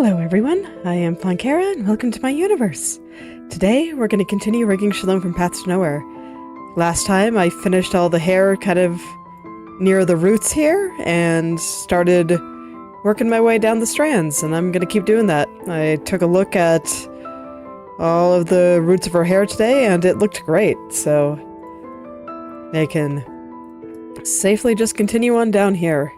Hello everyone, I am Plankera and welcome to my universe. Today we're going to continue rigging Shalom from Paths to Nowhere. Last time I finished all the hair kind of near the roots here and started working my way down the strands, and I'm going to keep doing that. I took a look at all of the roots of her hair today and it looked great, so I can safely just continue on down here.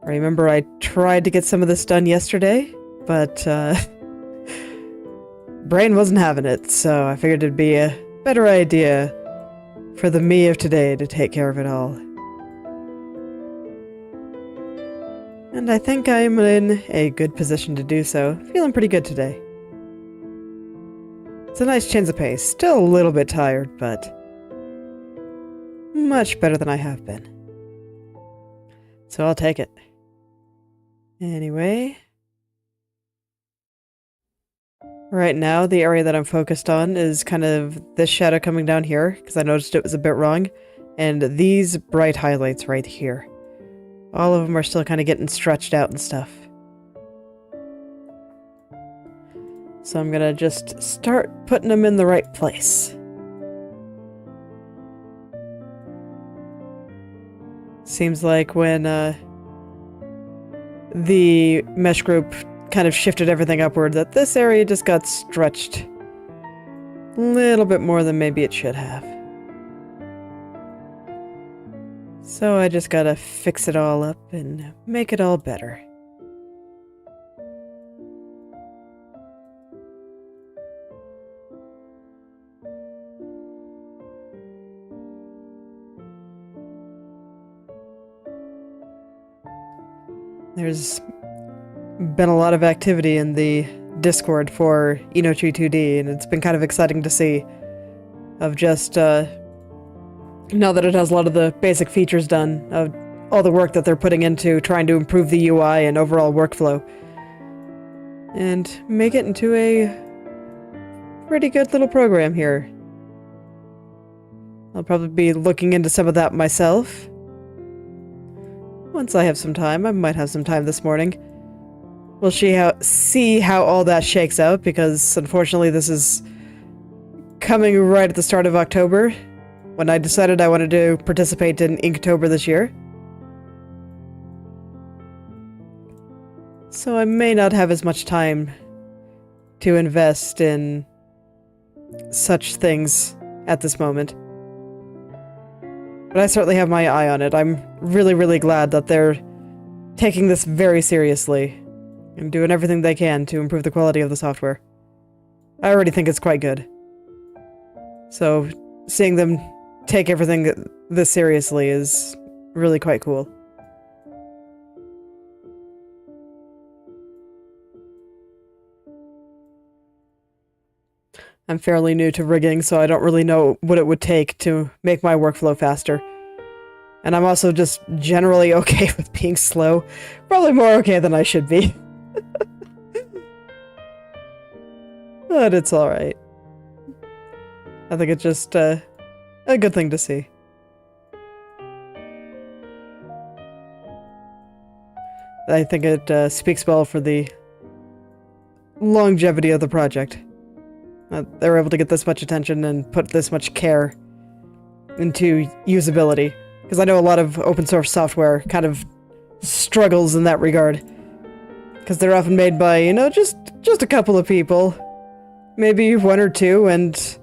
Remember, I tried to get some of this done yesterday, but brain wasn't having it, so I figured it'd be a better idea for the me of today to take care of it all. And I think I'm in a good position to do so. Feeling pretty good today. It's a nice change of pace. Still a little bit tired, but much better than I have been. So I'll take it. Anyway, right now the area that I'm focused on is kind of this shadow coming down here, because I noticed it was a bit wrong, and these bright highlights right here. All of them are still kind of getting stretched out and stuff. So I'm gonna just start putting them in the right place. Seems like when the mesh group kind of shifted everything upward, that this area just got stretched a little bit more than maybe it should have. So I just gotta fix it all up and make it all better. There's been a lot of activity in the Discord for Inochi2D, and it's been kind of exciting to see. Of just, now that it has a lot of the basic features done, of all the work that they're putting into trying to improve the UI and overall workflow. And make it into a pretty good little program here. I'll probably be looking into some of that myself. Once I have some time. I might have some time this morning. We'll see how all that shakes out, because unfortunately this is coming right at the start of October, when I decided I wanted to participate in Inktober this year. So I may not have as much time to invest in such things at this moment. But I certainly have my eye on it. I'm really, really glad that they're taking this very seriously and doing everything they can to improve the quality of the software. I already think it's quite good. So seeing them take everything this seriously is really quite cool. I'm fairly new to rigging, so I don't really know what it would take to make my workflow faster. And I'm also just generally okay with being slow. Probably more okay than I should be. But it's alright. I think it's just a good thing to see. I think it speaks well for the longevity of the project. They were able to get this much attention and put this much care into usability. Because I know a lot of open source software kind of struggles in that regard. Because they're often made by, you know, just a couple of people. Maybe one or two, and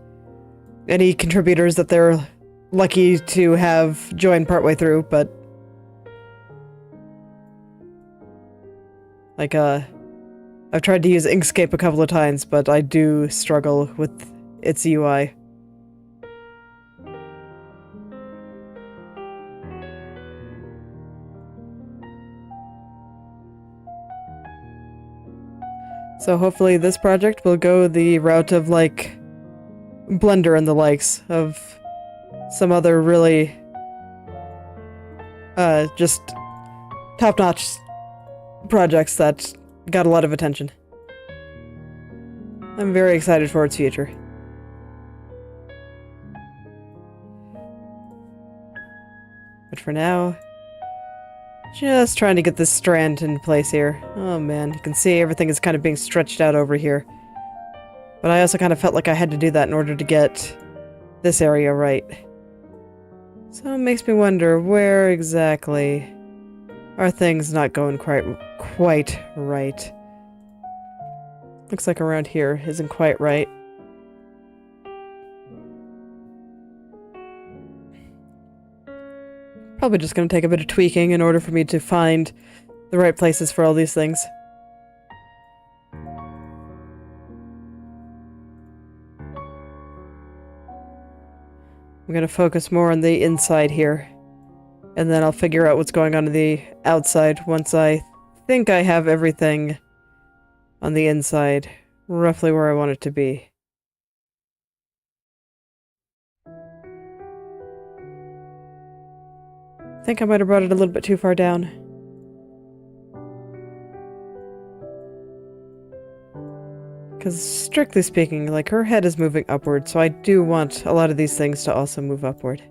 any contributors that they're lucky to have joined partway through, but... Like, I've tried to use Inkscape a couple of times, but I do struggle with its UI. So hopefully this project will go the route of, like, Blender and the likes, of some other really, just top-notch projects that got a lot of attention. I'm very excited for its future. But for now, Just trying to get this strand in place here. Oh man, you can see everything is kind of being stretched out over here. But I also kind of felt like I had to do that in order to get this area right. So it makes me wonder, where exactly are things not going quite right? Looks like around here isn't quite right. Probably just going to take a bit of tweaking in order for me to find the right places for all these things. I'm going to focus more on the inside here. And then I'll figure out what's going on the outside once I think I have everything on the inside roughly where I want it to be. I think I might have brought it a little bit too far down. Because strictly speaking, like, her head is moving upward, so I do want a lot of these things to also move upward.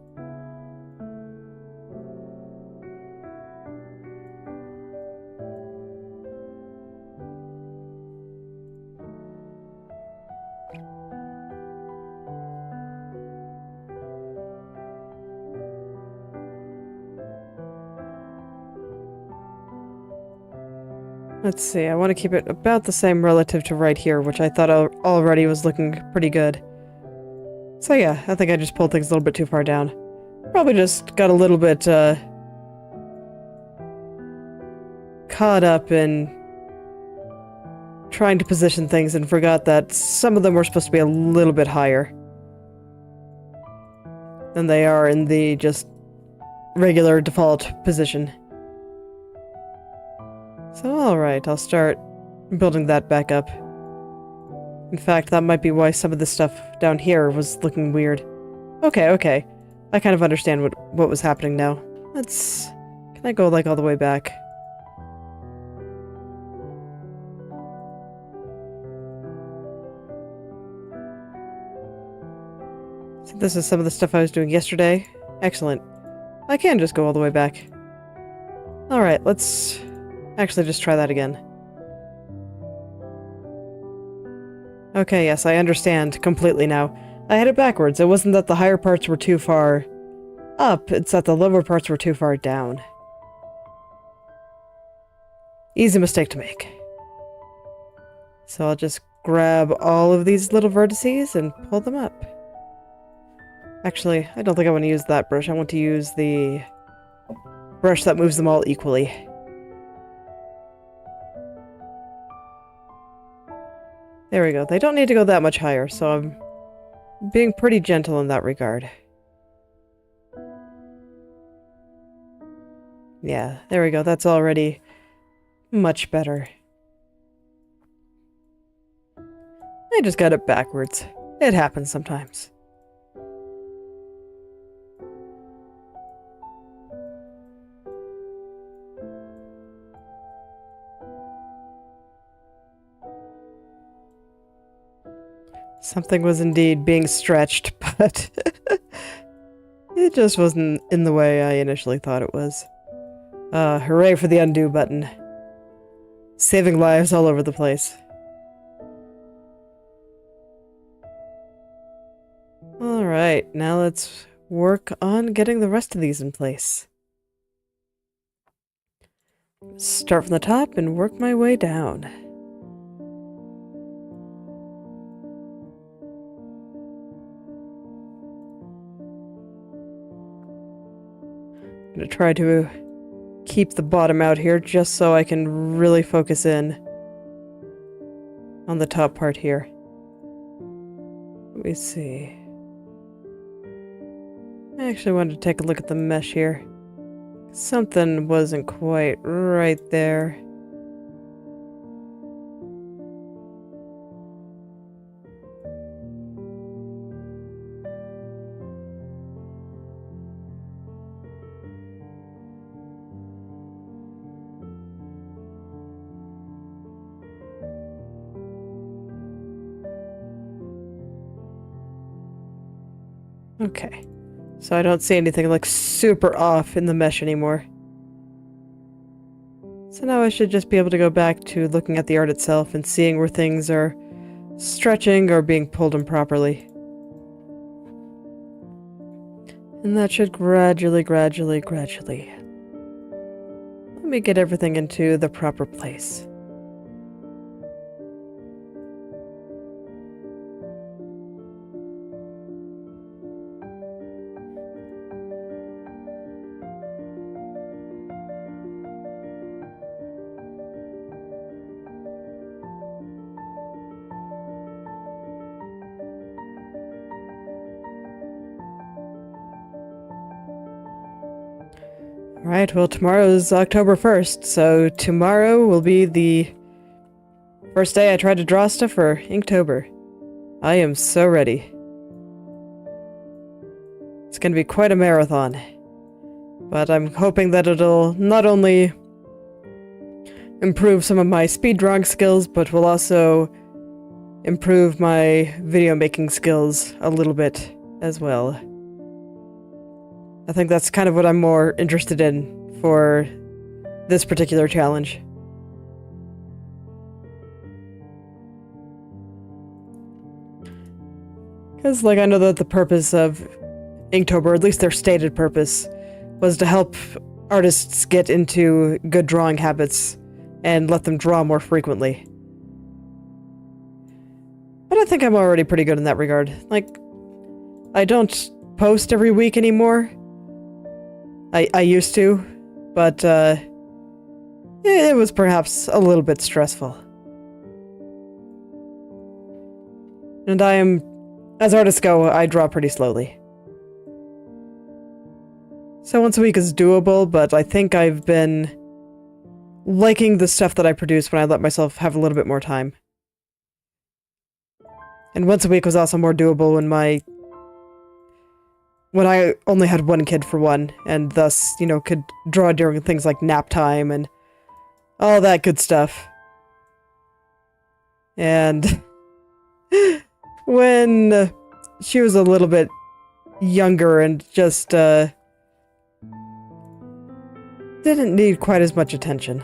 Let's see, I want to keep it about the same relative to right here, which I thought already was looking pretty good. So yeah, I think I just pulled things a little bit too far down. Probably just got a little bit, caught up in trying to position things and forgot that some of them were supposed to be a little bit higher than they are in the just regular default position. So alright, I'll start building that back up. In fact, that might be why some of the stuff down here was looking weird. Okay. I kind of understand what was happening now. Can I go, like, all the way back? So this is some of the stuff I was doing yesterday. Excellent. I can just go all the way back. Alright, let's actually just try that again. Okay, yes, I understand completely now. I had it backwards. It wasn't that the higher parts were too far up, it's that the lower parts were too far down. Easy mistake to make. So I'll just grab all of these little vertices and pull them up. Actually, I don't think I want to use that brush. I want to use the brush that moves them all equally. There we go. They don't need to go that much higher, so I'm being pretty gentle in that regard. Yeah, there we go. That's already much better. I just got it backwards. It happens sometimes. Something was indeed being stretched, but it just wasn't in the way I initially thought it was. Hooray for the undo button. Saving lives all over the place. Alright, now let's work on getting the rest of these in place. Start from the top and work my way down. I'm gonna try to keep the bottom out here just so I can really focus in on the top part here. Let me see. I actually wanted to take a look at the mesh here. Something wasn't quite right there. Okay, so I don't see anything like super off in the mesh anymore. So now I should just be able to go back to looking at the art itself and seeing where things are stretching or being pulled improperly. And that should gradually let me get everything into the proper place. Alright, well tomorrow's October 1st, so tomorrow will be the first day I try to draw stuff for Inktober. I am so ready. It's gonna be quite a marathon. But I'm hoping that it'll not only improve some of my speed drawing skills, but will also improve my video making skills a little bit as well. I think that's kind of what I'm more interested in for this particular challenge. Because, like, I know that the purpose of Inktober, or at least their stated purpose, was to help artists get into good drawing habits and let them draw more frequently. But I think I'm already pretty good in that regard. Like, I don't post every week anymore. I used to, but it was perhaps a little bit stressful. And as artists go, I draw pretty slowly. So once a week is doable, but I think I've been liking the stuff that I produce when I let myself have a little bit more time. And once a week was also more doable when I only had one kid for one, and thus, you know, could draw during things like nap time and all that good stuff. And when she was a little bit younger and just didn't need quite as much attention,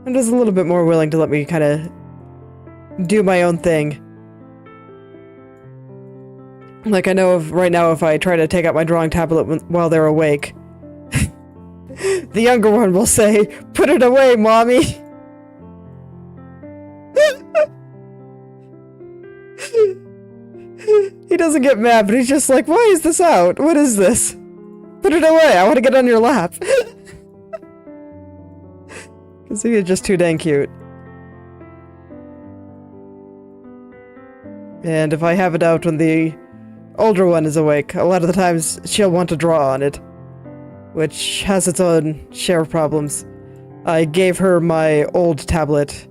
and was a little bit more willing to let me kind of do my own thing. Like, I know right now if I try to take out my drawing tablet while they're awake, the younger one will say, "Put it away, mommy!" He doesn't get mad, but he's just like, "Why is this out? What is this? Put it away, I want to get on your lap." Because he is just too dang cute. And if I have it out when the older one is awake, a lot of the times she'll want to draw on it, which has its own share of problems. I gave her my old tablet,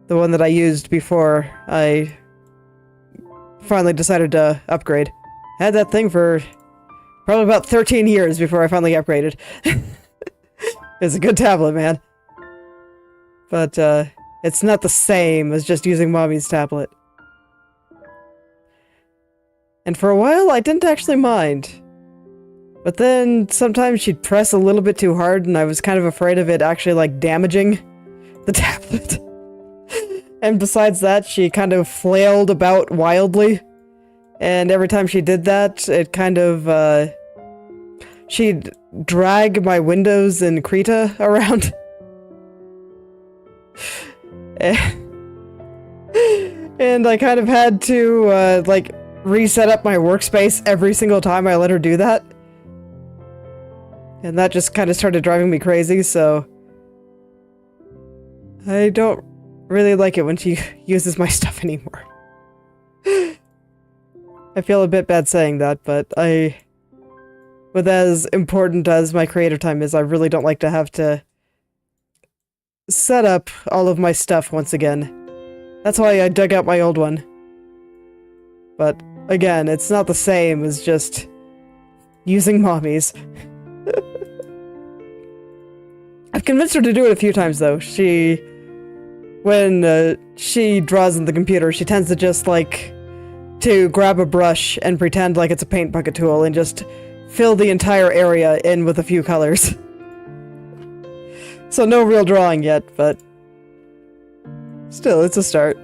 the one that I used before I finally decided to upgrade. I had that thing for probably about 13 years before I finally upgraded. It's a good tablet, man. But it's not the same as just using mommy's tablet. And for a while, I didn't actually mind. But then, sometimes she'd press a little bit too hard, and I was kind of afraid of it actually, like, damaging the tablet. And besides that, she kind of flailed about wildly. And every time she did that, it kind of, she'd drag my windows in Krita around. And I kind of had to, like, reset up my workspace every single time I let her do that. And that just kind of started driving me crazy, so I don't really like it when she uses my stuff anymore. I feel a bit bad saying that, but with as important as my creative time is, I really don't like to have to set up all of my stuff once again. That's why I dug out my old one. But again, it's not the same as just using mommy's. I've convinced her to do it a few times, though. When she draws on the computer, she tends to just, like, to grab a brush and pretend like it's a paint bucket tool and just fill the entire area in with a few colors. So no real drawing yet, but still, it's a start.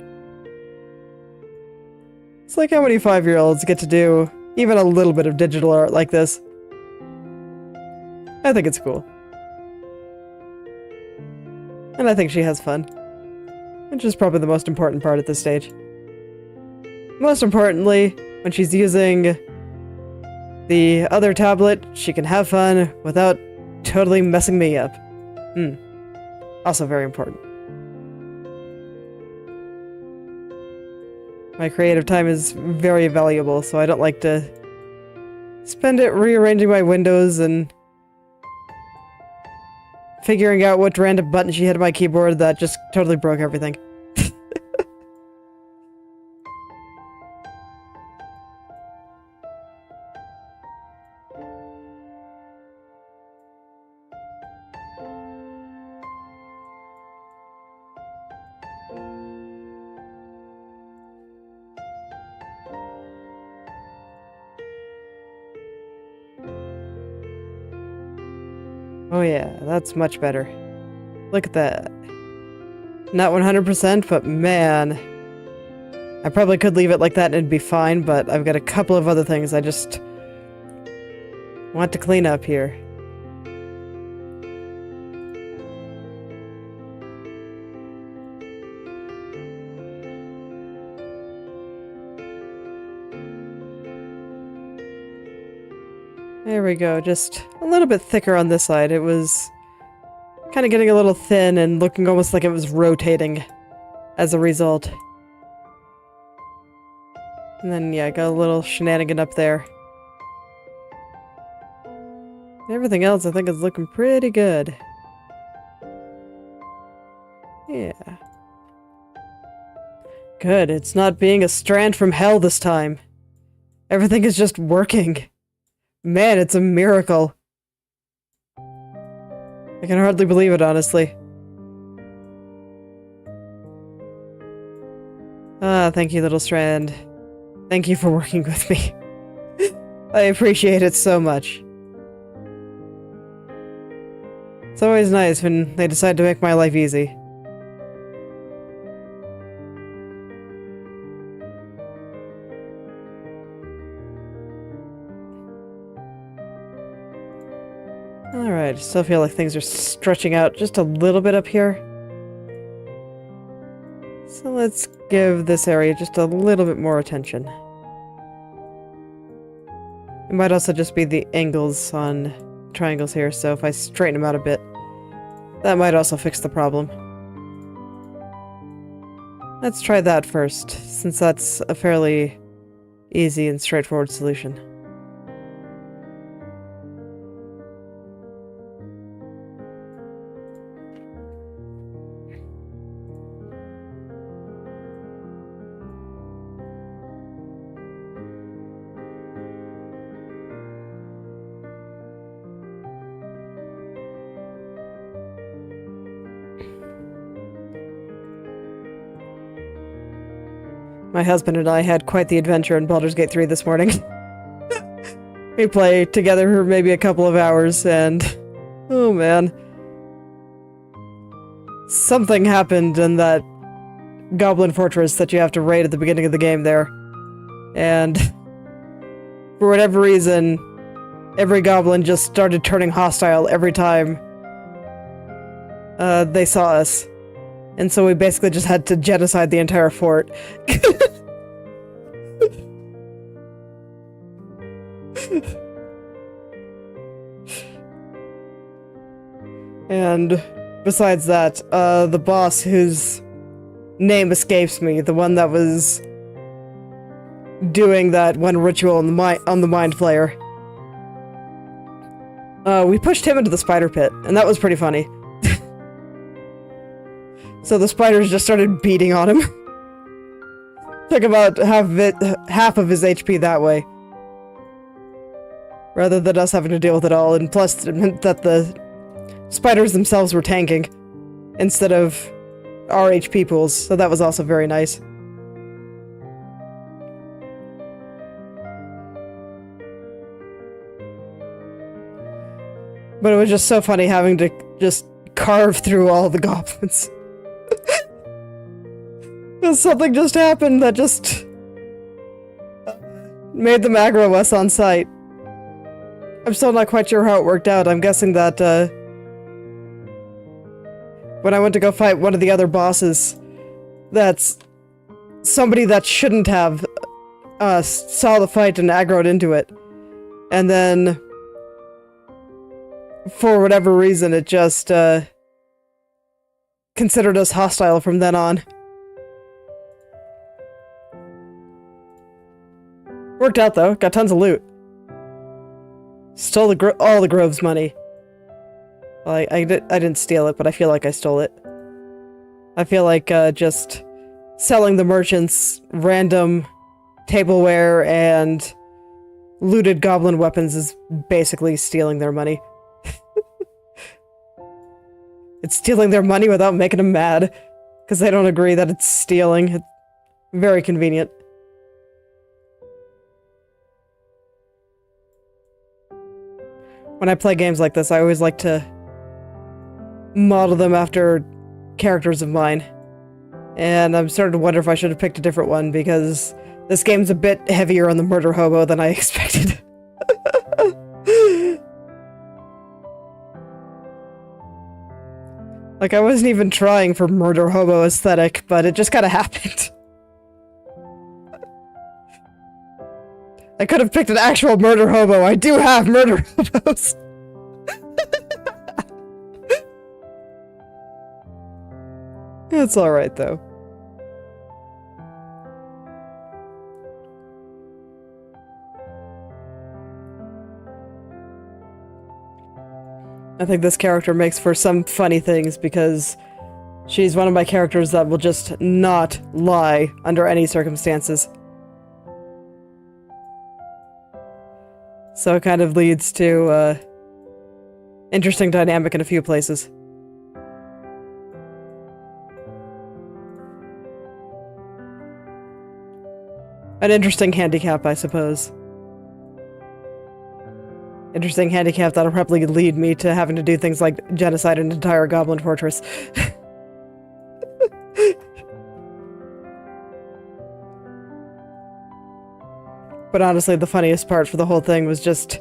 It's like how many 5-year-olds get to do even a little bit of digital art like this. I think it's cool. And I think she has fun. Which is probably the most important part at this stage. Most importantly, when she's using the other tablet, she can have fun without totally messing me up. Also very important. My creative time is very valuable, so I don't like to spend it rearranging my windows and figuring out what random button she hit on my keyboard that just totally broke everything. Oh yeah, that's much better. Look at that. Not 100%, but man. I probably could leave it like that and it'd be fine, but I've got a couple of other things I just want to clean up here. There we go, just a little bit thicker on this side. It was kind of getting a little thin and looking almost like it was rotating as a result. And then, yeah, got a little shenanigan up there. Everything else I think is looking pretty good. Yeah. Good, it's not being a strand from hell this time. Everything is just working. Man, it's a miracle. I can hardly believe it, honestly. Ah, thank you, little strand. Thank you for working with me. I appreciate it so much. It's always nice when they decide to make my life easy. Alright, still feel like things are stretching out just a little bit up here. So let's give this area just a little bit more attention. It might also just be the angles on triangles here, so if I straighten them out a bit, that might also fix the problem. Let's try that first, since that's a fairly easy and straightforward solution. My husband and I had quite the adventure in Baldur's Gate 3 this morning. We played together for maybe a couple of hours, and oh man. Something happened in that goblin fortress that you have to raid at the beginning of the game there. And for whatever reason, every goblin just started turning hostile every time they saw us. And so we basically just had to genocide the entire fort. And besides that, the boss whose name escapes me, the one that was doing that one ritual on the Mind Flayer, we pushed him into the spider pit, and that was pretty funny. So the spiders just started beating on him. Took about half of his HP that way. Rather than us having to deal with it all, and plus it meant that the spiders themselves were tanking instead of our HP pools, so that was also very nice. But it was just so funny having to just carve through all the goblins. Something just happened that just made them aggro us on sight. I'm still not quite sure how it worked out. I'm guessing that when I went to go fight one of the other bosses, that's somebody that shouldn't have saw the fight and aggroed into it. And then, for whatever reason, it just considered us hostile from then on. Worked out though, got tons of loot. Stole all the Grove's money. Well, I didn't steal it, but I feel like I stole it. I feel like just selling the merchants random tableware and looted goblin weapons is basically stealing their money. It's stealing their money without making them mad, because they don't agree that it's stealing. It's very convenient. When I play games like this, I always like to model them after characters of mine. And I'm starting to wonder if I should have picked a different one, because this game's a bit heavier on the murder hobo than I expected. Like, I wasn't even trying for murder hobo aesthetic, but it just kind of happened. I could have picked an actual murder hobo. I do have murder hobos. It's alright, though. I think this character makes for some funny things because she's one of my characters that will just not lie under any circumstances. So it kind of leads to interesting dynamic in a few places. An interesting handicap, I suppose. Interesting handicap that'll probably lead me to having to do things like genocide an entire goblin fortress. But honestly, the funniest part for the whole thing was just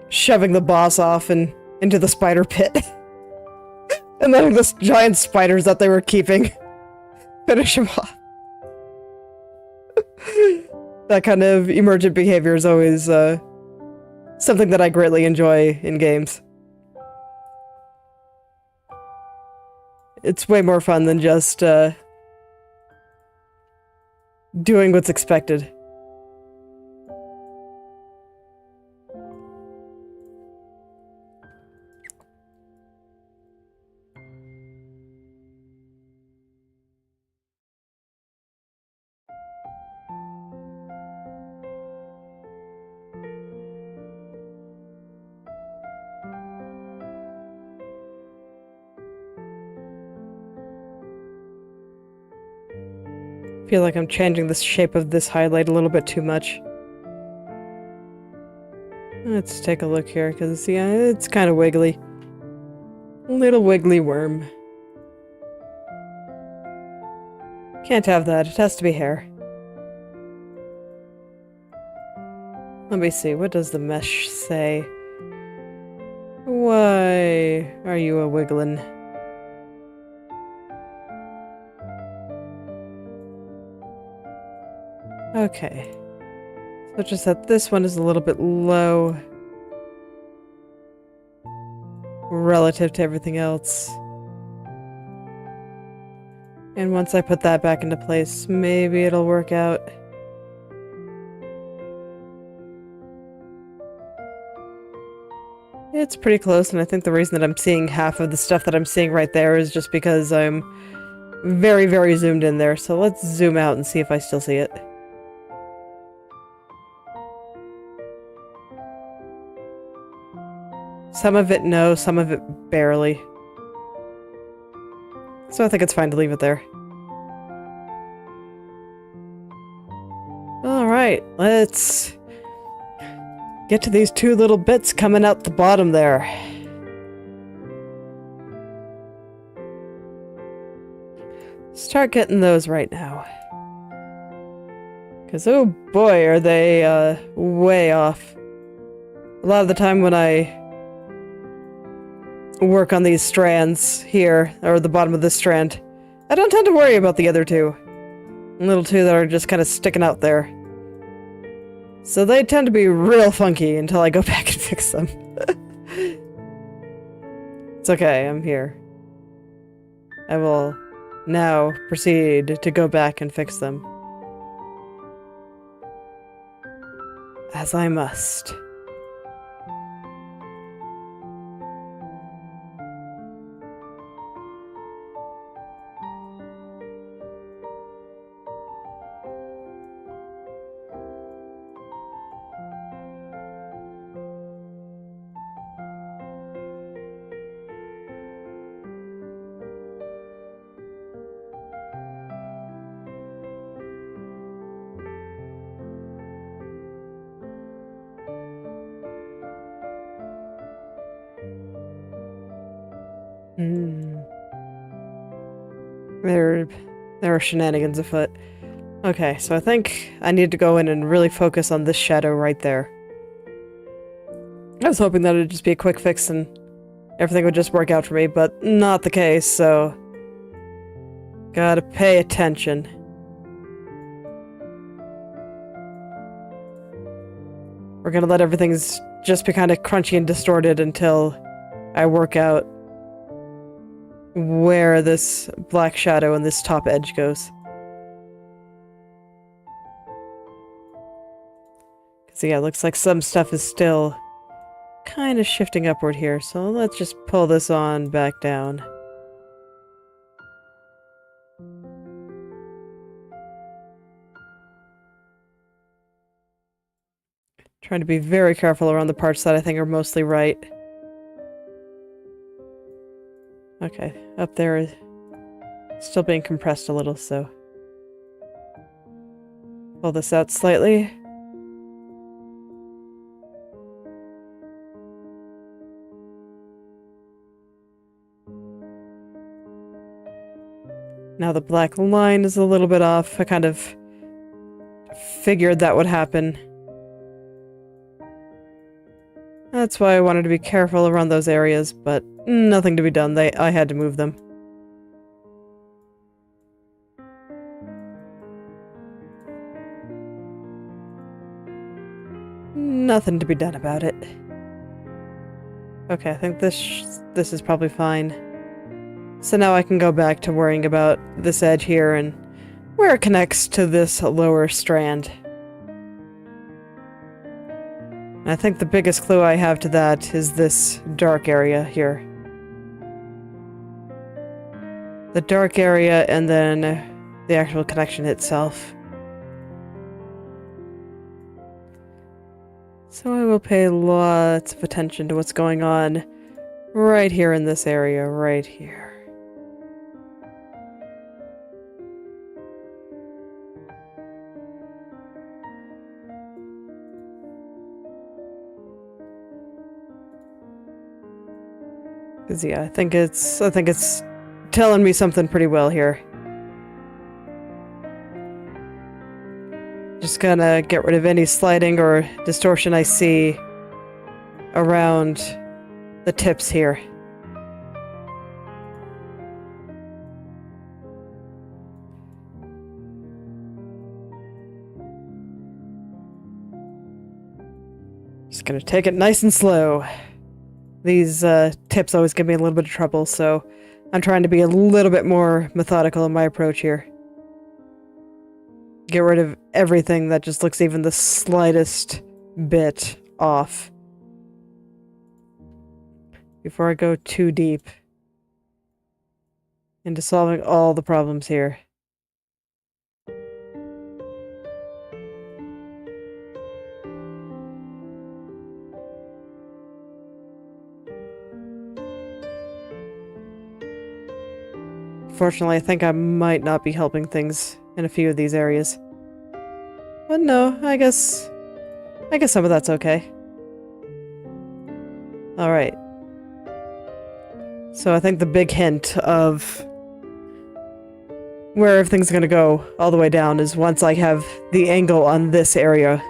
shoving the boss off and into the spider pit. And letting the giant spiders that they were keeping finish him off. That kind of emergent behavior is always something that I greatly enjoy in games. It's way more fun than just doing what's expected. I feel like I'm changing the shape of this highlight a little bit too much. Let's take a look here, because, yeah, it's kind of wiggly. Little wiggly worm. Can't have that. It has to be hair. Let me see. What does the mesh say? Why are you a wiggling? Okay. So just that this one is a little bit low relative to everything else. And once I put that back into place, maybe it'll work out. It's pretty close, and I think the reason that I'm seeing half of the stuff that I'm seeing right there is just because I'm very, very zoomed in there. So let's zoom out and see if I still see it. Some of it no, some of it barely. So I think it's fine to leave it there. Alright, let's get to these two little bits coming out the bottom there. start getting those right now. Because, oh boy, are they way off. A lot of the time when I work on these strands here, or the bottom of this strand, I don't tend to worry about the other two. Little two that are just kind of sticking out there. So they tend to be real funky until I go back and fix them. It's okay, I'm here. I will now proceed to go back and fix them. As I must. There are shenanigans afoot. Okay, so I think I need to go in and really focus on this shadow right there. I was hoping that it'd just be a quick fix and everything would just work out for me, but not the case, so... Gotta pay attention. We're gonna let everything just be kind of crunchy and distorted until I work out where this black shadow and this top edge goes. Because yeah, it looks like some stuff is still kind of shifting upward here, so let's just pull this on back down. Trying to be very careful around the parts that I think are mostly right. Okay, up there is still being compressed a little, so pull this out slightly. Now the black line is a little bit off. I kind of figured that would happen. That's why I wanted to be careful around those areas, but nothing to be done. I had to move them. Nothing to be done about it. Okay, I think this is probably fine. So now I can go back to worrying about this edge here and where it connects to this lower strand. And I think the biggest clue I have to that is this dark area here. The dark area and then the actual connection itself. So I will pay lots of attention to what's going on right here in this area, right here. Cause yeah, I think it's telling me something pretty well here. Just gonna get rid of any sliding or distortion I see around the tips here. Just gonna take it nice and slow. These tips always give me a little bit of trouble, so I'm trying to be a little bit more methodical in my approach here. Get rid of everything that just looks even the slightest bit off before I go too deep into solving all the problems here. Fortunately, I think I might not be helping things in a few of these areas. But no, I guess some of that's okay. Alright. So I think the big hint of where everything's gonna go all the way down is once I have the angle on this area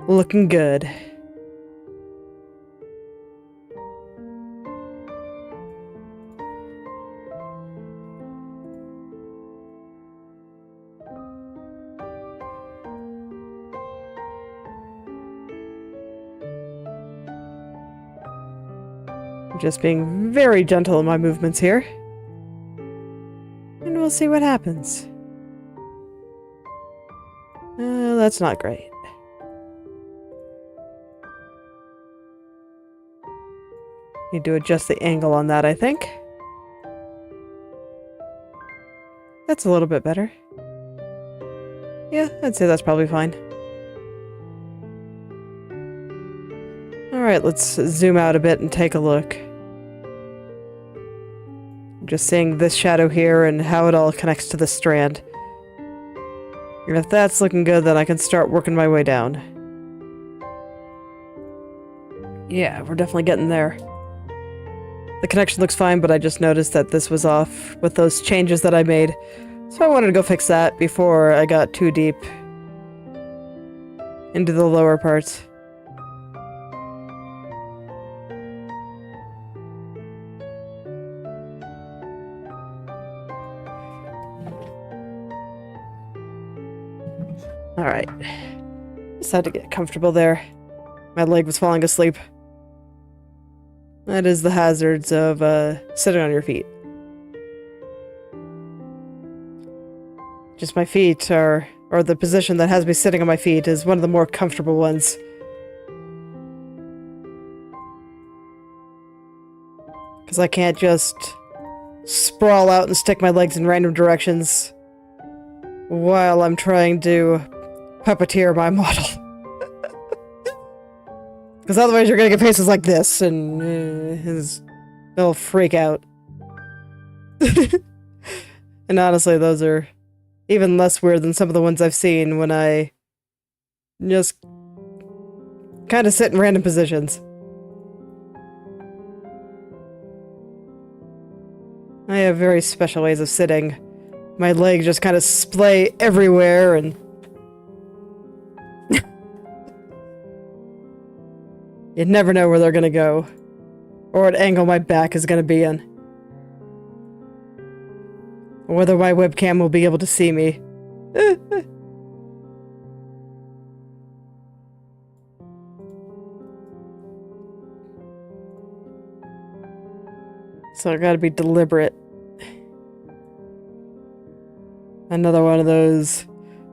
looking good. Just being very gentle in my movements here. And we'll see what happens. That's not great. Need to adjust the angle on that, I think. That's a little bit better. Yeah, I'd say that's probably fine. Alright, let's zoom out a bit and take a look. Just seeing this shadow here and how it all connects to the strand. And if that's looking good, then I can start working my way down. Yeah, we're definitely getting there. The connection looks fine, but I just noticed that this was off with those changes that I made. So I wanted to go fix that before I got too deep into the lower parts. Alright. Just had to get comfortable there. My leg was falling asleep. That is the hazards of sitting on your feet. Just my feet are, or the position that has me sitting on my feet is one of the more comfortable ones. Because I can't just sprawl out and stick my legs in random directions while I'm trying to puppeteer my model. Because otherwise you're gonna get faces like this, and they'll freak out. And honestly, those are even less weird than some of the ones I've seen when I just kind of sit in random positions. I have very special ways of sitting. My legs just kind of splay everywhere, and you never know where they're gonna go, or what angle my back is gonna be in, or whether my webcam will be able to see me. So I gotta be deliberate. Another one of those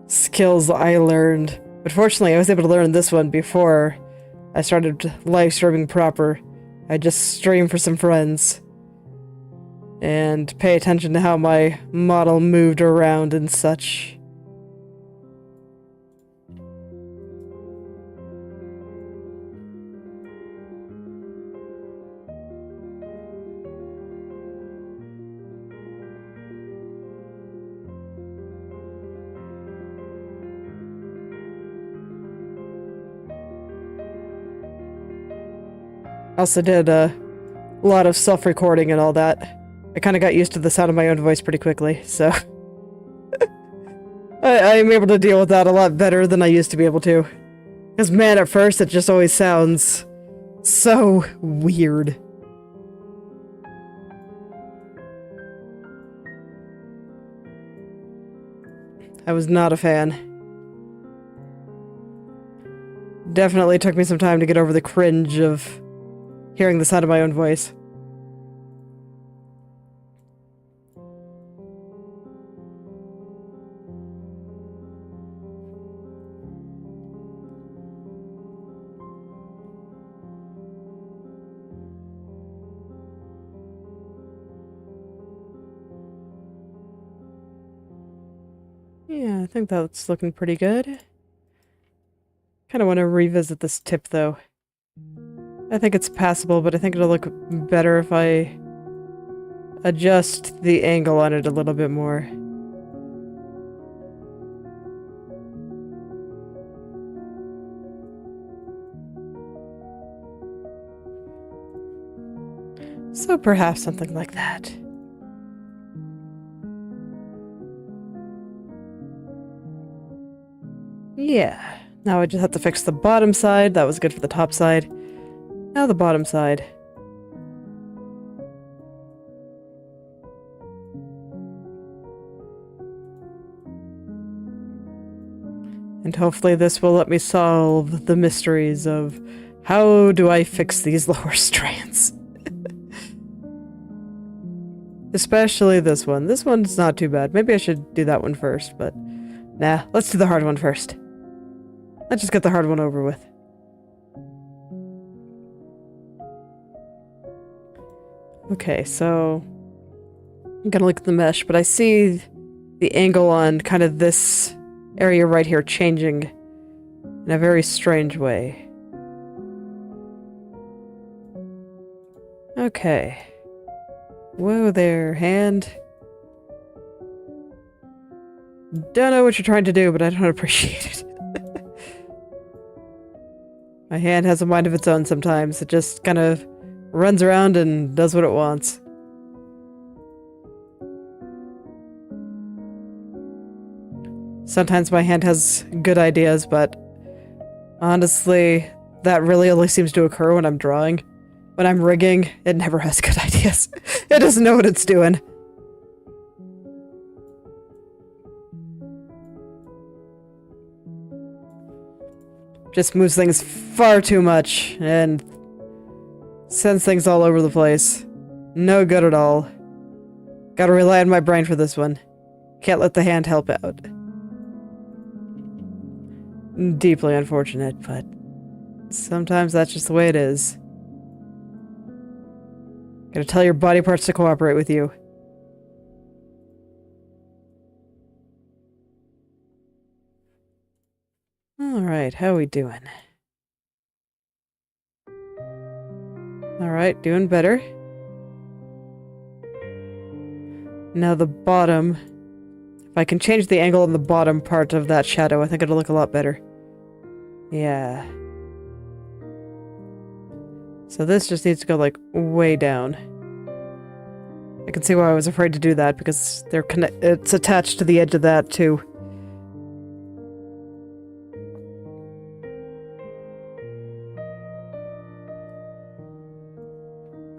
skills I learned. But fortunately, I was able to learn this one before I started live streaming proper. I just stream for some friends and pay attention to how my model moved around and such. I also did a lot of self-recording and all that. I kind of got used to the sound of my own voice pretty quickly, so I'm able to deal with that a lot better than I used to be able to. Because man, at first it just always sounds so weird. I was not a fan. Definitely took me some time to get over the cringe of hearing the sound of my own voice. Yeah, I think that's looking pretty good. Kind of want to revisit this tip, though. I think it's passable, but I think it'll look better if I adjust the angle on it a little bit more. So perhaps something like that. Yeah. Now I just have to fix the bottom side. That was good for the top side. Now the bottom side. And hopefully this will let me solve the mysteries of how do I fix these lower strands. Especially this one. This one's not too bad. Maybe I should do that one first, but nah, let's do the hard one first. Let's just get the hard one over with. Okay, so I'm gonna look at the mesh, but I see the angle on kind of this area right here changing in a very strange way. Okay. Whoa there, hand. Don't know what you're trying to do, but I don't appreciate it. My hand has a mind of its own sometimes. It just kind of runs around and does what it wants. Sometimes my hand has good ideas, but honestly, that really only seems to occur when I'm drawing. When I'm rigging, it never has good ideas. It doesn't know what it's doing. Just moves things far too much and sends things all over the place. No good at all. Gotta rely on my brain for this one. Can't let the hand help out. Deeply unfortunate, but sometimes that's just the way it is. Gotta tell your body parts to cooperate with you. Alright, how we doing? Alright, doing better. Now the bottom. If I can change the angle on the bottom part of that shadow, I think it'll look a lot better. Yeah. So this just needs to go, like, way down. I can see why I was afraid to do that, because it's attached to the edge of that, too.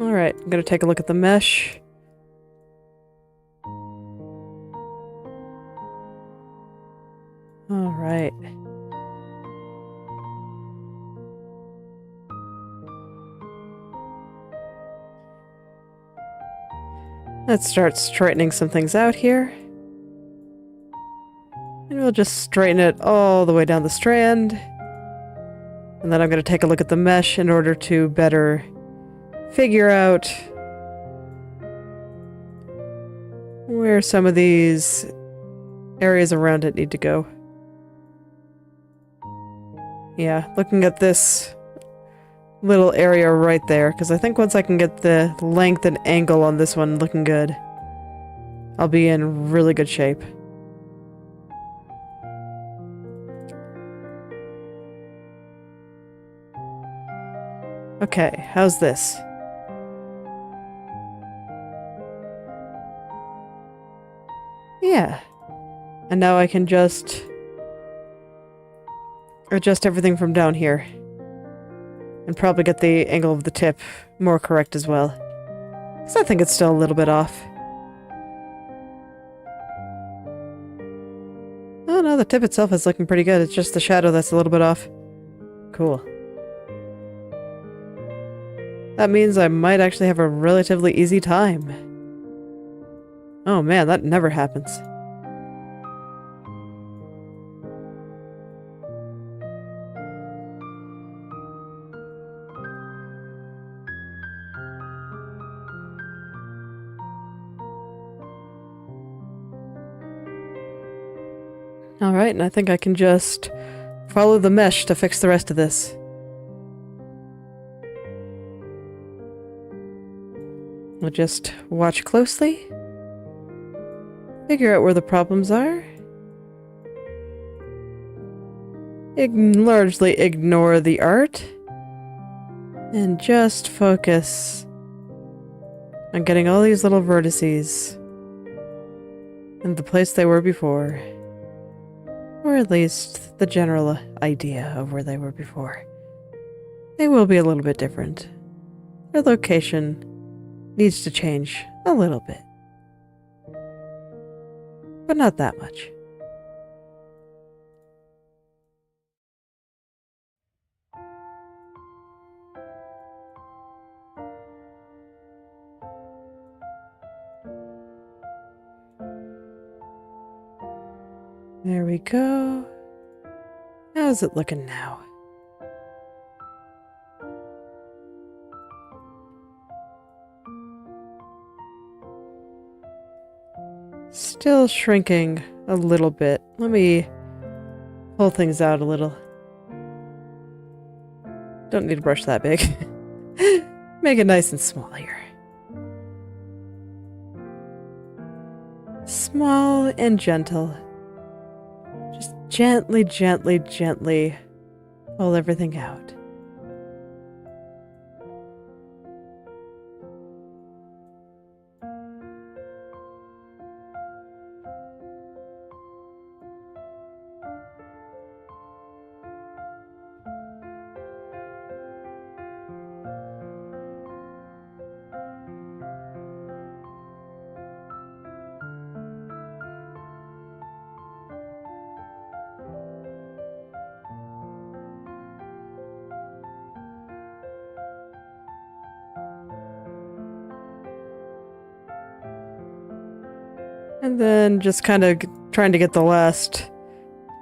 Alright, I'm gonna take a look at the mesh. Alright. Let's start straightening some things out here. And we'll just straighten it all the way down the strand. And then I'm going to take a look at the mesh in order to better figure out where some of these areas around it need to go. Yeah, looking at this little area right there, because I think once I can get the length and angle on this one looking good, I'll be in really good shape. Okay, how's this? Yeah. And now I can just adjust everything from down here. And probably get the angle of the tip more correct as well. Because I think it's still a little bit off. Oh no, the tip itself is looking pretty good. It's just the shadow that's a little bit off. Cool. That means I might actually have a relatively easy time. Oh man, that never happens. Alright, and I think I can just follow the mesh to fix the rest of this. We'll just watch closely. Figure out where the problems are. Largely ignore the art. And just focus on getting all these little vertices in the place they were before. Or at least the general idea of where they were before. They will be a little bit different. Their location needs to change a little bit. But not that much. There we go. How's it looking now? Still shrinking a little bit. Let me pull things out a little. Don't need a brush that big. Make it nice and small here. Small and gentle. Just gently, gently, gently pull everything out. And then just kind of trying to get the last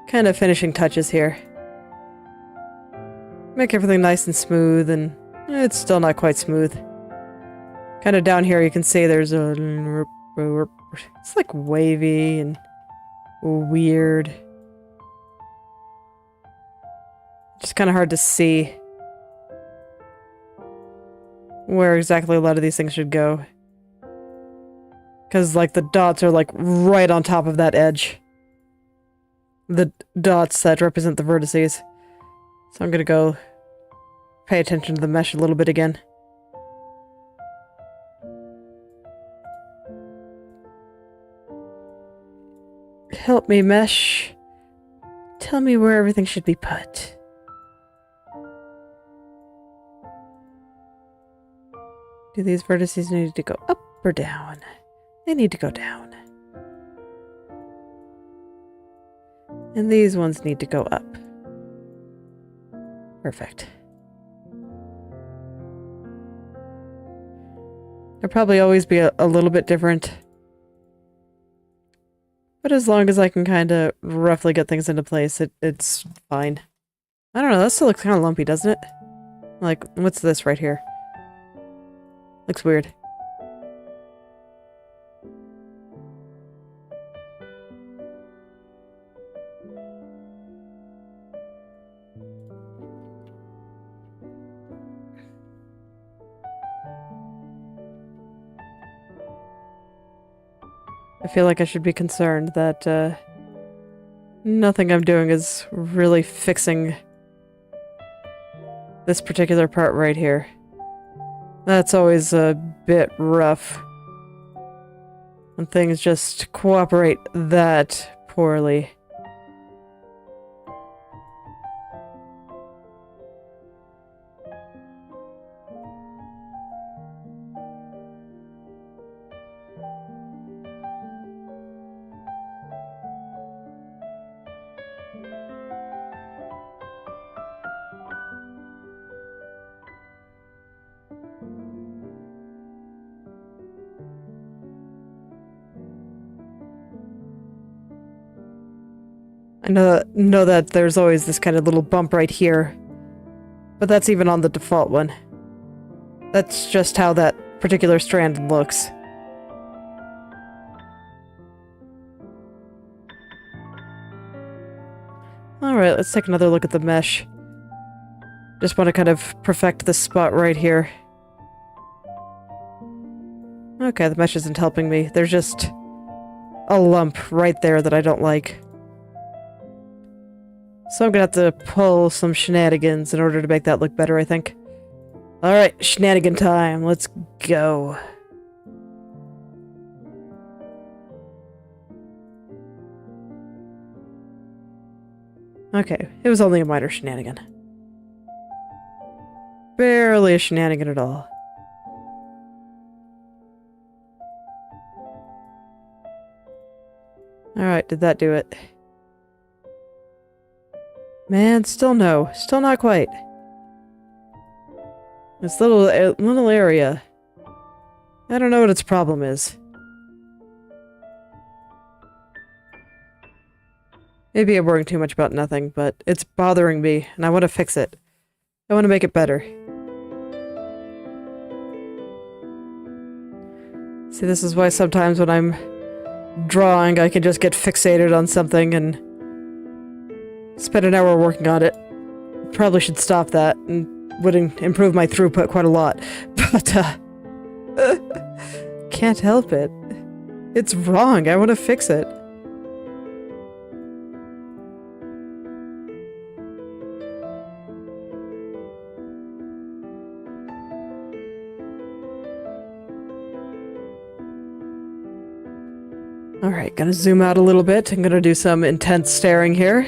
kind of finishing touches here. Make everything nice and smooth, and it's still not quite smooth. Kind of down here you can see there's a... It's like wavy and weird. Just kind of hard to see where exactly a lot of these things should go. Because, like, the dots are, like, right on top of that edge. The dots that represent the vertices. So I'm gonna go pay attention to the mesh a little bit again. Help me, mesh. Tell me where everything should be put. Do these vertices need to go up or down? They need to go down. And these ones need to go up. Perfect. They'll probably always be a little bit different. But as long as I can kind of roughly get things into place, it's fine. I don't know, that still looks kind of lumpy, doesn't it? Like, what's this right here? Looks weird. I feel like I should be concerned that nothing I'm doing is really fixing this particular part right here. That's always a bit rough when things just cooperate that poorly. I know that there's always this kind of little bump right here, but that's even on the default one. That's just how that particular strand looks. Alright, let's take another look at the mesh. Just want to kind of perfect this spot right here. Okay, the mesh isn't helping me. There's just a lump right there that I don't like. So I'm gonna have to pull some shenanigans in order to make that look better, I think. Alright, shenanigan time. Let's go. Okay, it was only a minor shenanigan. Barely a shenanigan at all. Alright, did that do it? Man, still no. Still not quite. This little area. I don't know what its problem is. Maybe I'm worrying too much about nothing, but it's bothering me, and I want to fix it. I want to make it better. See, this is why sometimes when I'm drawing, I can just get fixated on something and spend an hour working on it. Probably should stop that, and would improve my throughput quite a lot. But, can't help it. It's wrong. I want to fix it. Alright, gonna zoom out a little bit. I'm gonna do some intense staring here.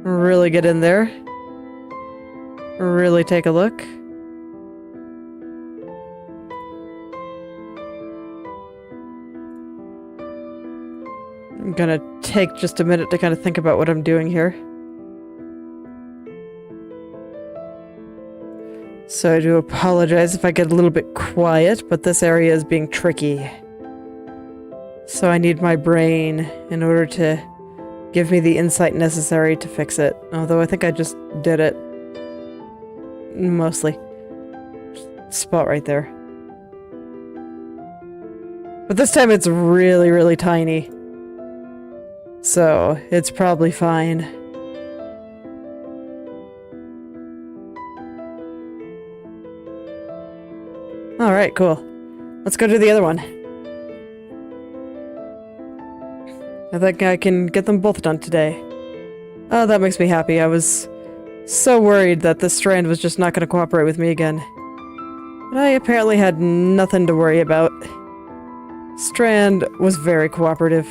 Really get in there. Really take a look. I'm gonna take just a minute to kind of think about what I'm doing here. So I do apologize if I get a little bit quiet, but this area is being tricky. So I need my brain in order to give me the insight necessary to fix it. Although I think I just did it. Mostly. Spot right there. But this time it's really, really tiny. So it's probably fine. Alright, cool. Let's go do the other one. I think I can get them both done today. Oh, that makes me happy. I was so worried that this strand was just not going to cooperate with me again. But I apparently had nothing to worry about. Strand was very cooperative.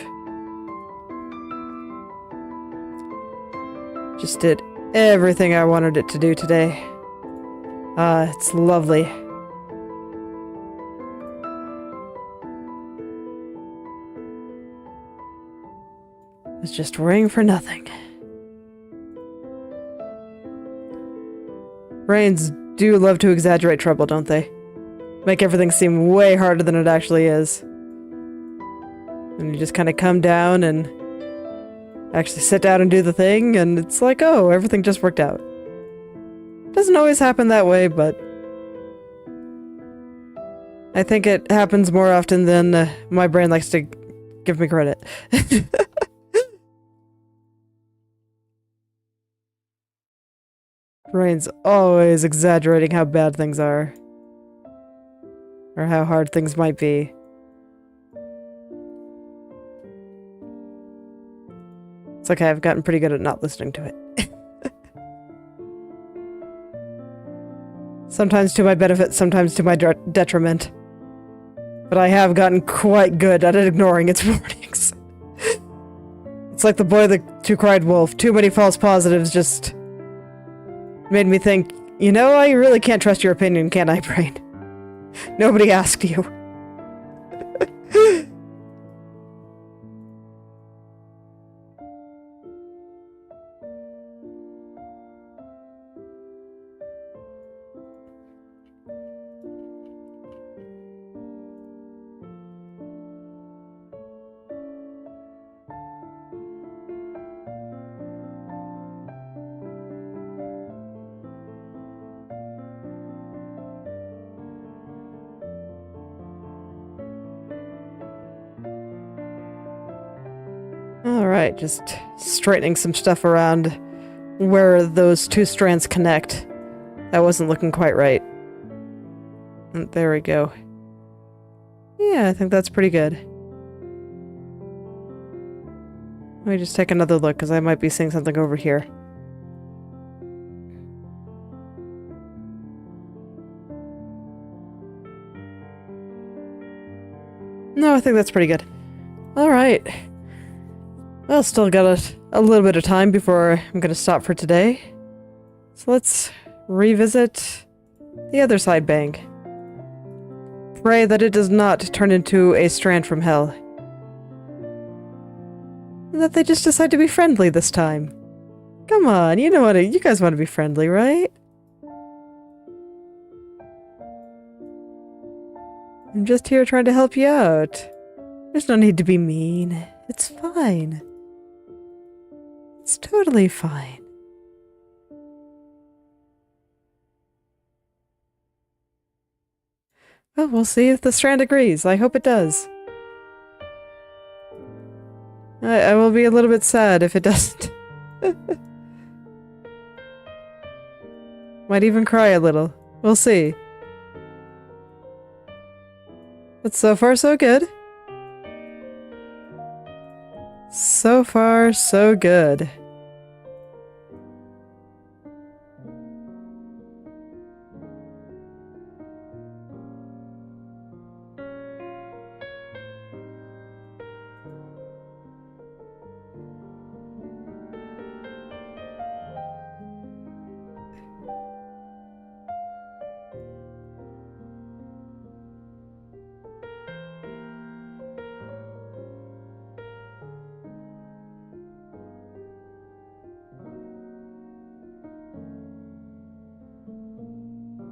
Just did everything I wanted it to do today. Ah, it's lovely. I was just worrying for nothing. Brains do love to exaggerate trouble, don't they? Make everything seem way harder than it actually is. And you just kind of come down and actually sit down and do the thing, and it's like, oh, everything just worked out. Doesn't always happen that way, but I think it happens more often than my brain likes to give me credit. Brain's always exaggerating how bad things are. Or how hard things might be. It's okay, I've gotten pretty good at not listening to it. Sometimes to my benefit, sometimes to my detriment. But I have gotten quite good at ignoring its warnings. It's like the boy who cried wolf. Too many false positives just made me think, you know, I really can't trust your opinion, can I, brain? Nobody asked you. Alright, just straightening some stuff around where those two strands connect. That wasn't looking quite right. And there we go. Yeah, I think that's pretty good. Let me just take another look, because I might be seeing something over here. No, I think that's pretty good. Alright. Well, still got a little bit of time before I'm gonna stop for today. So let's revisit the other side bank. Pray that it does not turn into a strand from hell. And that they just decide to be friendly this time. Come on, you know what? You guys want to be friendly, right? I'm just here trying to help you out. There's no need to be mean. It's fine. It's totally fine. Well, we'll see if the strand agrees. I hope it does. I will be a little bit sad if it doesn't. Might even cry a little. We'll see. But so far, so good. So far, so good.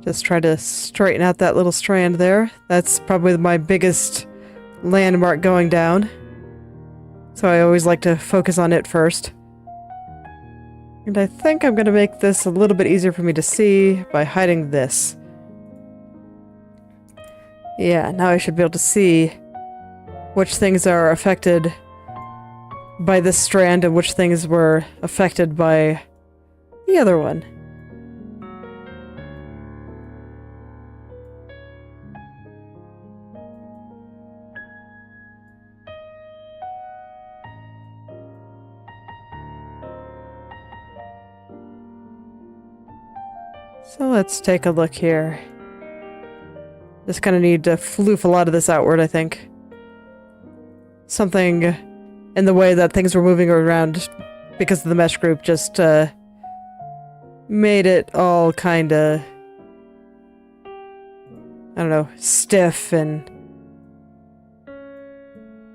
Just try to straighten out that little strand there. That's probably my biggest landmark going down. So I always like to focus on it first. And I think I'm going to make this a little bit easier for me to see by hiding this. Yeah, now I should be able to see which things are affected by this strand and which things were affected by the other one. So let's take a look here. Just kind of need to floof a lot of this outward, I think. Something in the way that things were moving around because of the mesh group just made it all kinda, I don't know, stiff and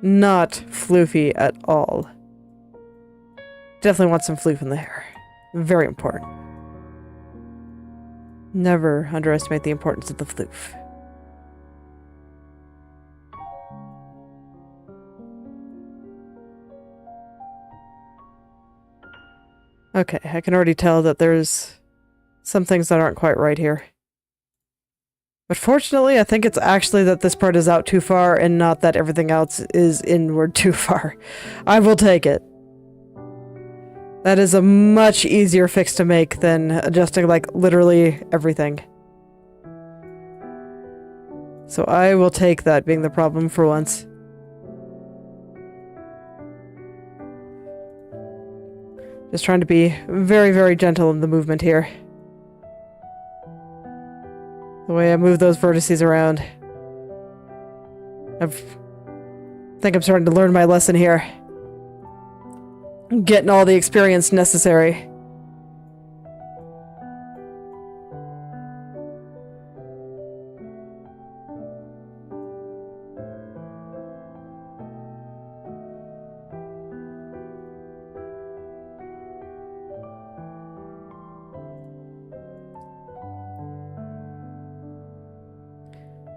not floofy at all. Definitely want some floof in the hair. Very important. Never underestimate the importance of the floof. Okay, I can already tell that there's some things that aren't quite right here. But fortunately, I think it's actually that this part is out too far and not that everything else is inward too far. I will take it. That is a much easier fix to make than adjusting, like, literally everything. So I will take that being the problem for once. Just trying to be very, very gentle in the movement here. The way I move those vertices around. I think I'm starting to learn my lesson here. Getting all the experience necessary.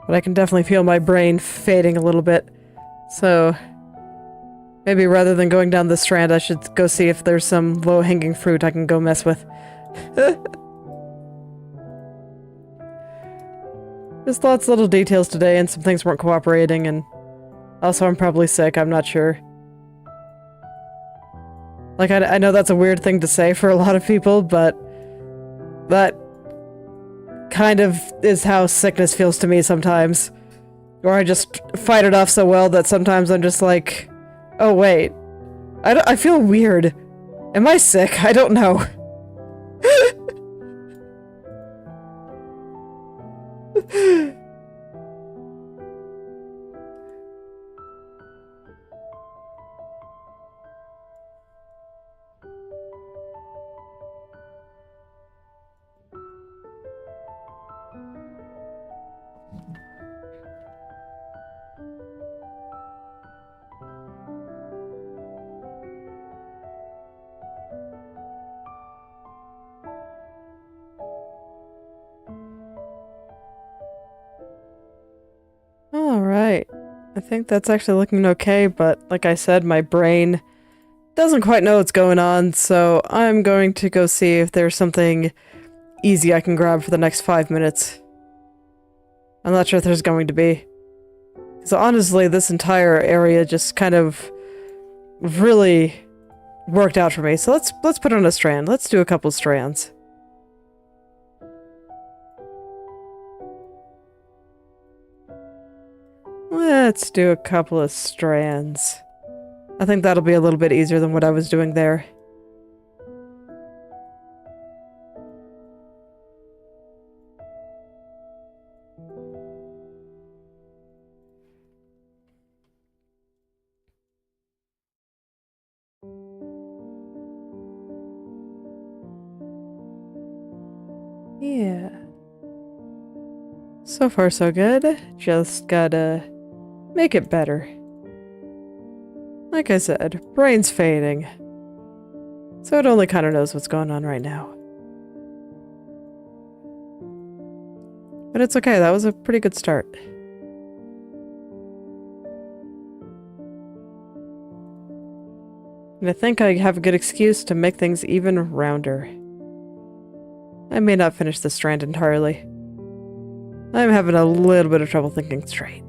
But I can definitely feel my brain fading a little bit. So maybe rather than going down this strand, I should go see if there's some low-hanging fruit I can go mess with. Just lots of little details today, and some things weren't cooperating, and also I'm probably sick, I'm not sure. Like, I know that's a weird thing to say for a lot of people, but that kind of is how sickness feels to me sometimes. Or I just fight it off so well that sometimes I'm just like, oh wait, I feel weird. Am I sick? I don't know. Alright. I think that's actually looking okay, but like I said, my brain doesn't quite know what's going on, so I'm going to go see if there's something easy I can grab for the next 5 minutes. I'm not sure if there's going to be. So honestly, this entire area just kind of really worked out for me. So let's put on a strand. Let's do a couple strands. Let's do a couple of strands. I think that'll be a little bit easier than what I was doing there. Yeah. So far so good. Just gotta make it better. Like I said, brain's fading. So it only kind of knows what's going on right now. But it's okay, that was a pretty good start. And I think I have a good excuse to make things even rounder. I may not finish this strand entirely. I'm having a little bit of trouble thinking straight.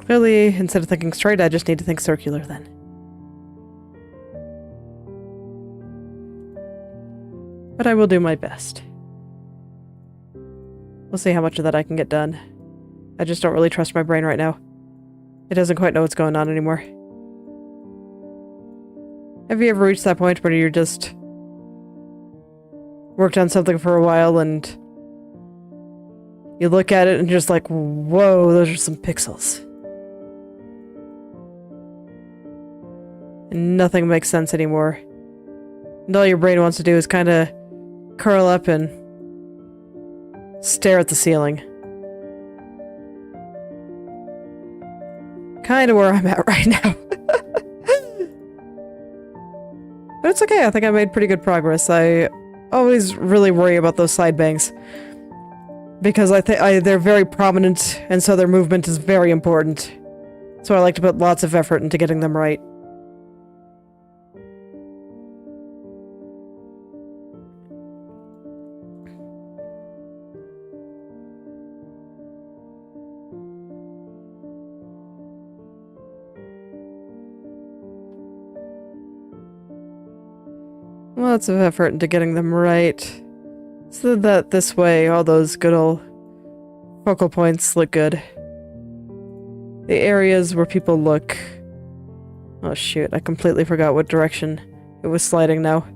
Clearly, instead of thinking straight, I just need to think circular then. But I will do my best. We'll see how much of that I can get done. I just don't really trust my brain right now. It doesn't quite know what's going on anymore. Have you ever reached that point where you're just worked on something for a while and you look at it and you're just like, whoa, those are some pixels. And nothing makes sense anymore. And all your brain wants to do is kind of curl up and stare at the ceiling. Kind of where I'm at right now. But it's okay, I think I made pretty good progress. I always really worry about those side bangs. Because I think they're very prominent, and so their movement is very important. So I like to put lots of effort into getting them right. Lots of effort into getting them right, so that this way all those good old focal points look good. The areas where people look... Oh shoot, I completely forgot what direction it was sliding now.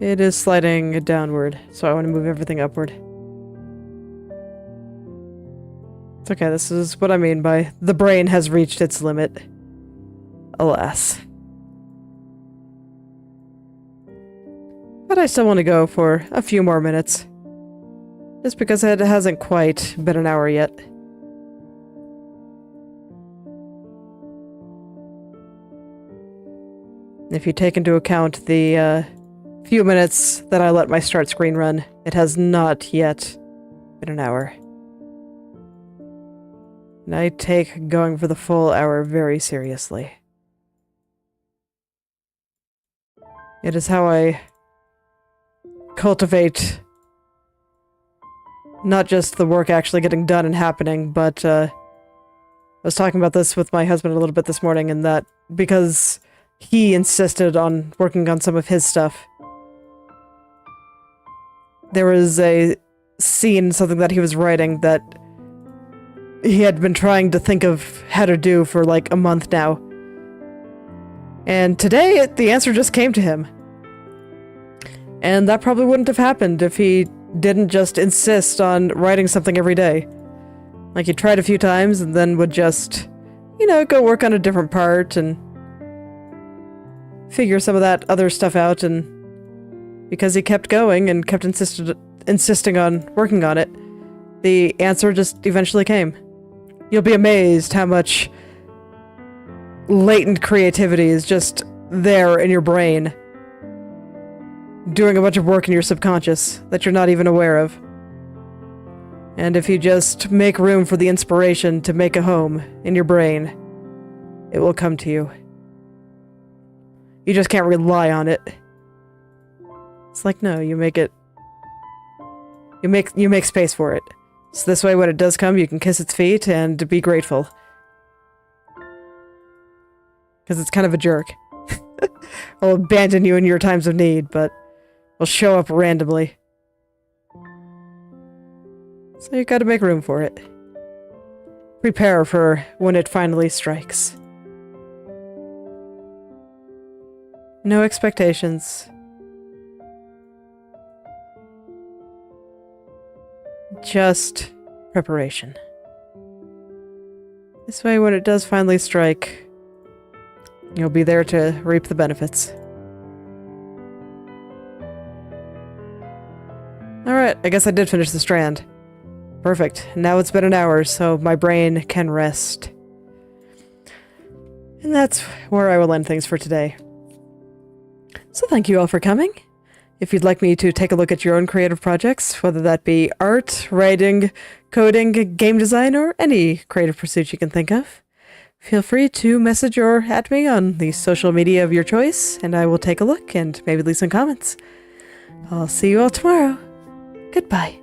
It is sliding downward, so I want to move everything upward. It's okay, this is what I mean by the brain has reached its limit. Alas. But I still want to go for a few more minutes. Just because it hasn't quite been an hour yet. If you take into account the few minutes that I let my start screen run, it has not yet been an hour. And I take going for the full hour very seriously. It is how I cultivate not just the work actually getting done and happening, but I was talking about this with my husband a little bit this morning, and that because he insisted on working on some of his stuff, there was a scene, something that he was writing that he had been trying to think of how to do for like a month now. And today, the answer just came to him. And that probably wouldn't have happened if he didn't just insist on writing something every day. Like, he tried a few times and then would just, you know, go work on a different part and figure some of that other stuff out, and because he kept going and kept insisting on working on it, the answer just eventually came. You'll be amazed how much latent creativity is just there in your brain, doing a bunch of work in your subconscious that you're not even aware of. And if you just make room for the inspiration to make a home in your brain, it will come to you. You just can't rely on it. It's like, no, you make it... You make space for it. So this way, when it does come, you can kiss its feet and be grateful. Because it's kind of a jerk. I'll abandon you in your times of need, but will show up randomly. So you gotta make room for it. Prepare for when it finally strikes. No expectations. Just preparation. This way, when it does finally strike, you'll be there to reap the benefits. Alright, I guess I did finish the strand. Perfect. Now it's been an hour, so my brain can rest. And that's where I will end things for today. So thank you all for coming. If you'd like me to take a look at your own creative projects, whether that be art, writing, coding, game design, or any creative pursuit you can think of, feel free to message or at me on the social media of your choice, and I will take a look and maybe leave some comments. I'll see you all tomorrow. Goodbye.